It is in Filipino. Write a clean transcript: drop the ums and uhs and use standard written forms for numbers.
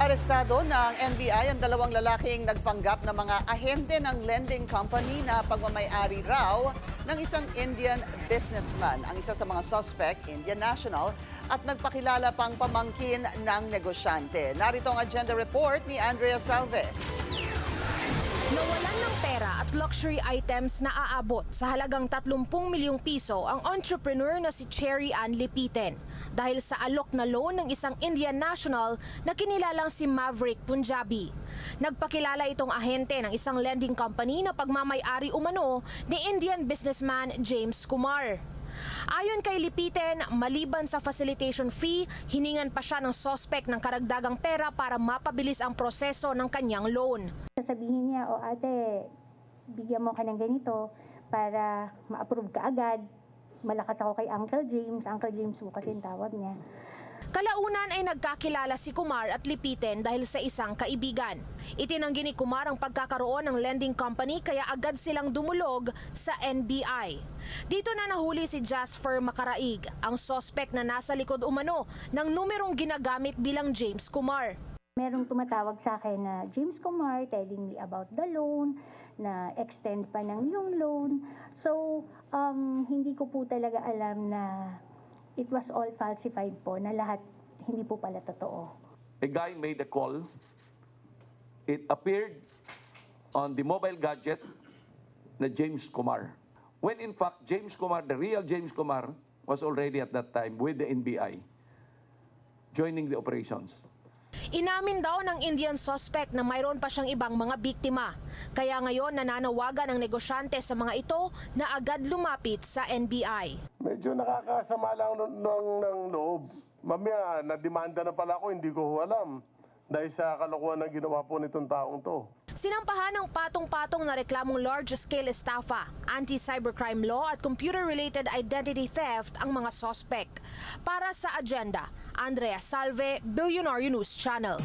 Inarestado ng NBI ang dalawang lalaking nagpanggap na mga ahente ng lending company na pagmamay-ari raw ng isang Indian businessman. Ang isa sa mga suspect, Indian national, at nagpakilala pang pamangkin ng negosyante. Narito ang agenda report ni Andrea Salve. Nawalan ng pera at luxury items na aabot sa halagang 30 milyong piso ang entrepreneur na si Cherry Ann Lipiten dahil sa alok na loan ng isang Indian national na kinilalang si Maverick Punjabi. Nagpakilala itong ahente ng isang lending company na pagmamay-ari umano ni Indian businessman James Kumar. Ayon kay Lipiten, maliban sa facilitation fee, hiningan pa siya ng suspect ng karagdagang pera para mapabilis ang proseso ng kanyang loan. Sasabihin niya, o ate, bigyan mo ka ng ganito para ma-approve ka agad. Malakas ako kay Uncle James po kasi yung tawag niya. Kalaunan ay nagkakilala si Kumar at Lipiten dahil sa isang kaibigan. Itinanggi ni Kumar ang pagkakaroon ng lending company kaya agad silang dumulog sa NBI. Dito na nahuli si Jasper Makaraig, ang suspect na nasa likod umano ng numerong ginagamit bilang James Kumar. Merong tumatawag sa akin na James Kumar telling me about the loan, na extend pa ng yung loan. So, hindi ko po talaga alam na it was all falsified po, na lahat hindi po pala totoo. A guy made a call. It appeared on the mobile gadget na James Kumar. When in fact, James Kumar, the real James Kumar, was already at that time with the NBI, joining the operations. Inamin daw ng Indian suspect na mayroon pa siyang ibang mga biktima. Kaya ngayon nananawagan ang negosyante sa mga ito na agad lumapit sa NBI. Medyo nakakasama lang ng loob. Mamaya, na-demanda na pala ako, hindi ko alam. Dahil sa kalokohan na ginawa po nitong taong to. Sinampahan ng patong-patong na reklamong large-scale estafa, anti-cybercrime law at computer-related identity theft ang mga suspect. Para sa agenda, Andrea Salve, Billionaire News Channel.